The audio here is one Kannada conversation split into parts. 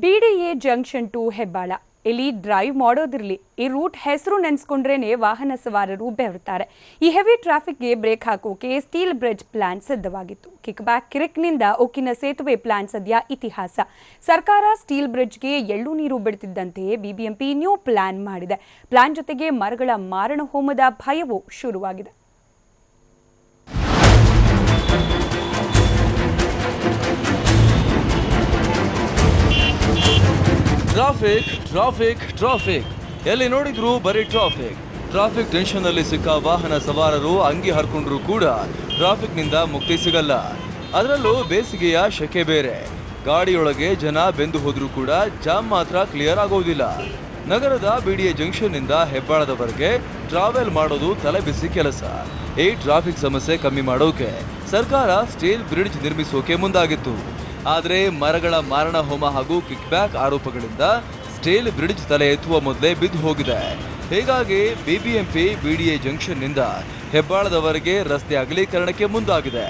BDA ಜಂಕ್ಷನ್ ಟು ಹೆಬ್ಬಾಳ ಇಲ್ಲಿ ಡ್ರೈವ್ ಮಾಡೋದಿರಲಿ ಈ ರೂಟ್ ಹೆಸರು ನೆನೆಸ್ಕೊಂಡ್ರೇನೆ ವಾಹನ ಸವಾರರು ಬೆವರ್ತಾರೆ. ಈ ಹೆವಿ ಟ್ರಾಫಿಕ್ಗೆ ಬ್ರೇಕ್ ಹಾಕೋಕೆ ಸ್ಟೀಲ್ ಬ್ರಿಡ್ಜ್ ಪ್ಲಾನ್ ಸಿದ್ಧವಾಗಿತ್ತು. ಕಿಕ್ ಬ್ಯಾಕ್ ಕಿರಿಕ್ನಿಂದ ಉಕ್ಕಿನ ಸೇತುವೆ ಪ್ಲಾನ್ ಸದ್ಯ ಇತಿಹಾಸ. ಸರ್ಕಾರ ಸ್ಟೀಲ್ ಬ್ರಿಡ್ಜ್ಗೆ ಎಳ್ಳು ನೀರು ಬಿಡುತ್ತಿದ್ದಂತೆ ಬಿಬಿಎಂಪಿ ನ್ಯೂ ಪ್ಲಾನ್ ಮಾಡಿದೆ. ಪ್ಲಾನ್ ಜೊತೆಗೆ ಮರಗಳ ಮಾರಣ ಹೋಮದ ಭಯವೂ ಶುರುವಾಗಿದೆ. ಟ್ರಾಫಿಕ್ ಟ್ರಾಫಿಕ್ ಟ್ರಾಫಿಕ್ ಎಲ್ಲಿ ನೋಡಿದ್ರು ಬರೀ ಟ್ರಾಫಿಕ್ ಟೆನ್ಷನ್ ಅಲ್ಲಿ ಸಿಕ್ಕ ವಾಹನ ಸವಾರರು ಅಂಗಿ ಹರ್ಕೊಂಡ್ರು ಕೂಡ ಟ್ರಾಫಿಕ್ ನಿಂದ ಮುಕ್ತಿ ಸಿಗಲ್ಲ. ಅದರಲ್ಲೂ ಬೇಸಿಗೆಯ ಶೆಕೆ ಬೇರೆ. ಗಾಡಿಯೊಳಗೆ ಜನ ಬೆಂದು ಹೋದ್ರೂ ಕೂಡ ಜಾಮ್ ಮಾತ್ರ ಕ್ಲಿಯರ್ ಆಗೋದಿಲ್ಲ. ನಗರದ BDA ಜಂಕ್ಷನ್ ನಿಂದ ಹೆಬ್ಬಾಳದವರೆಗೆ ಟ್ರಾವೆಲ್ ಮಾಡೋದು ತಲೆಬಿಸಿ ಕೆಲಸ. ಈ ಟ್ರಾಫಿಕ್ ಸಮಸ್ಯೆ ಕಮ್ಮಿ ಮಾಡೋಕೆ ಸರ್ಕಾರ ಸ್ಟೀಲ್ ಬ್ರಿಡ್ಜ್ ನಿರ್ಮಿಸೋಕೆ ಮುಂದಾಗಿತ್ತು. ಆದರೆ ಮರಗಳ ಮಾರಣ ಹೋಮ ಹಾಗೂ ಕಿಕ್ ಬ್ಯಾಕ್ ಆರೋಪಗಳಿಂದ ಸ್ಟೀಲ್ ಬ್ರಿಡ್ಜ್ ತಲೆ ಎತ್ತುವ ಮೊದಲೇ ಬಿದ್ದು ಹೋಗಿದೆ. ಹೀಗಾಗಿ ಬಿಬಿಎಂಪಿ BDA ಜಂಕ್ಷನ್ ನಿಂದ ಹೆಬ್ಬಾಳದವರೆಗೆ ರಸ್ತೆ ಅಗಲೀಕರಣಕ್ಕೆ ಮುಂದಾಗಿದೆ.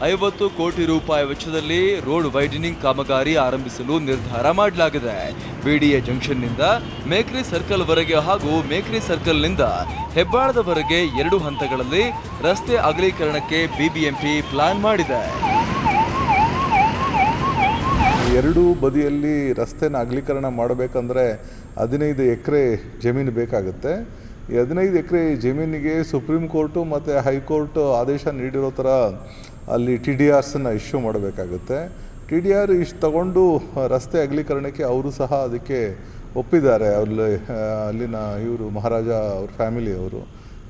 50 ಕೋಟಿ ರೂಪಾಯಿ ವೆಚ್ಚದಲ್ಲಿ ರೋಡ್ ವೈಡನಿಂಗ್ ಕಾಮಗಾರಿ ಆರಂಭಿಸಲು ನಿರ್ಧಾರ ಮಾಡಲಾಗಿದೆ. BDA ಜಂಕ್ಷನ್ ನಿಂದ ಮೇಕ್ರಿ ಸರ್ಕಲ್ ವರೆಗೆ ಹಾಗೂ ಮೇಕ್ರಿ ಸರ್ಕಲ್ ನಿಂದ ಹೆಬ್ಬಾಳದವರೆಗೆ 2 ಹಂತಗಳಲ್ಲಿ ರಸ್ತೆ ಅಗಲೀಕರಣಕ್ಕೆ ಬಿಬಿಎಂಪಿ ಪ್ಲಾನ್ ಮಾಡಿದೆ. ಎರಡೂ ಬದಿಯಲ್ಲಿ ರಸ್ತೆನ ಅಗಲೀಕರಣ ಮಾಡಬೇಕಂದ್ರೆ 15 ಎಕರೆ ಜಮೀನು ಬೇಕಾಗುತ್ತೆ. ಈ 15 ಎಕರೆ ಜಮೀನಿಗೆ ಸುಪ್ರೀಂ ಕೋರ್ಟು ಮತ್ತು ಹೈಕೋರ್ಟ್ ಆದೇಶ ನೀಡಿರೋ ಥರ ಅಲ್ಲಿ TDRಸನ್ನು ಇಶ್ಯೂ ಮಾಡಬೇಕಾಗುತ್ತೆ. TDR ಇಷ್ಟು ತಗೊಂಡು ರಸ್ತೆ ಅಗಲೀಕರಣಕ್ಕೆ ಅವರು ಸಹ ಅದಕ್ಕೆ ಒಪ್ಪಿದ್ದಾರೆ. ಅಲ್ಲಿನ ಇವರು ಮಹಾರಾಜ ಅವ್ರ ಫ್ಯಾಮಿಲಿಯವರು.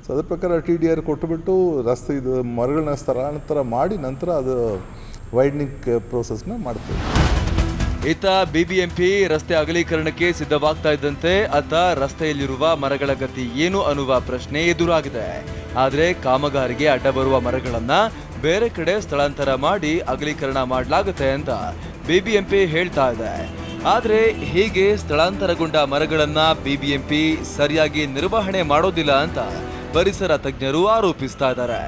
ಸೊ ಅದ್ರ ಪ್ರಕಾರ TDR ಕೊಟ್ಟುಬಿಟ್ಟು ರಸ್ತೆ ಇದು ಮರಗಳನ್ನ ಸ್ಥಳಾಂತರ ಮಾಡಿ ನಂತರ ಅದು ವೈಡ್ನಿಂಗ್ ಪ್ರೋಸೆಸ್ನ ಮಾಡ್ತೀವಿ. ಇತ್ತ ಬಿಬಿಎಂಪಿ ರಸ್ತೆ ಅಗಲೀಕರಣಕ್ಕೆ ಸಿದ್ಧವಾಗ್ತಾ ಇದ್ದಂತೆ ಅತ್ತ ರಸ್ತೆಯಲ್ಲಿರುವ ಮರಗಳ ಗತಿ ಏನು ಅನ್ನುವ ಪ್ರಶ್ನೆ ಎದುರಾಗಿದೆ. ಆದರೆ ಕಾಮಗಾರಿಗೆ ಅಡ್ಡ ಬರುವ ಮರಗಳನ್ನ ಬೇರೆ ಕಡೆ ಸ್ಥಳಾಂತರ ಮಾಡಿ ಅಗಲೀಕರಣ ಮಾಡಲಾಗುತ್ತೆ ಅಂತ ಬಿಬಿಎಂಪಿ ಹೇಳ್ತಾ ಇದೆ. ಆದರೆ ಹೀಗೆ ಸ್ಥಳಾಂತರಗೊಂಡ ಮರಗಳನ್ನ ಬಿಬಿಎಂಪಿ ಸರಿಯಾಗಿ ನಿರ್ವಹಣೆ ಮಾಡೋದಿಲ್ಲ ಅಂತ ಪರಿಸರ ತಜ್ಞರು ಆರೋಪಿಸ್ತಾ ಇದ್ದಾರೆ.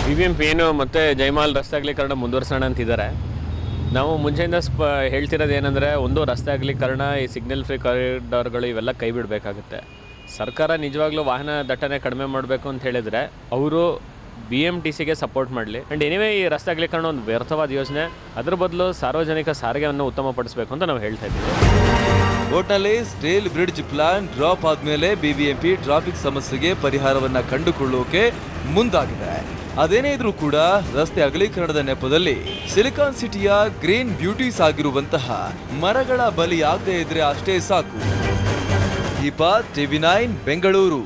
ಬಿಬಿಎಂಪಿ ಏನು ಮತ್ತೆ ಜೈಮಾಲ್ ರಸ್ತೆ ಅಗಲೀಕರಣ ಮುಂದುವರ್ಸೋಣ ಅಂತಿದ್ದಾರೆ. ನಾವು ಮುಂಚೆಯಿಂದ ಹೇಳ್ತಿರೋದು ಏನಂದರೆ, ಒಂದು ರಸ್ತೆ ಅಗಲೀಕರಣ, ಈ ಸಿಗ್ನಲ್ ಫ್ರೀ ಕಾರಿಡಾರ್ಗಳು ಇವೆಲ್ಲ ಕೈ ಬಿಡಬೇಕಾಗುತ್ತೆ. ಸರ್ಕಾರ ನಿಜವಾಗ್ಲೂ ವಾಹನ ದಟ್ಟಣೆ ಕಡಿಮೆ ಮಾಡಬೇಕು ಅಂತ ಹೇಳಿದರೆ ಅವರು BMTCಗೆ ಸಪೋರ್ಟ್ ಮಾಡಲಿ. ಆ್ಯಂಡ್ ಎನಿವೇ ಈ ರಸ್ತೆ ಅಗಲೀಕರಣ ಒಂದು ವ್ಯರ್ಥವಾದ ಯೋಜನೆ. ಅದರ ಬದಲು ಸಾರ್ವಜನಿಕ ಸಾರಿಗೆಯನ್ನು ಉತ್ತಮಪಡಿಸಬೇಕು ಅಂತ ನಾವು ಹೇಳ್ತಾ ಇದ್ದೀವಿ. ಒಟ್ನಲ್ಲಿ ಸ್ಟೀಲ್ ಬ್ರಿಡ್ಜ್ ಪ್ಲಾನ್ ಡ್ರಾಪ್ ಆದಮೇಲೆ ಬಿಬಿಎಂಪಿ ಟ್ರಾಫಿಕ್ ಸಮಸ್ಯೆಗೆ ಪರಿಹಾರವನ್ನ ಕಂಡುಕೊಳ್ಳೋಕೆ ಮುಂದಾಗಿದೆ. ಅದೇನೇ ಇದ್ರೂ ಕೂಡ ರಸ್ತೆ ಅಗಲೀಕರಣದ ನೆಪದಲ್ಲಿ ಸಿಲಿಕಾನ್ ಸಿಟಿಯ ಗ್ರೀನ್ ಬ್ಯೂಟೀಸ್ ಆಗಿರುವಂತಹ ಮರಗಳ ಬಲಿಯಾಗದೇ ಇದ್ರೆ ಅಷ್ಟೇ ಸಾಕು. ದೀಪಾ, TV9 ಬೆಂಗಳೂರು.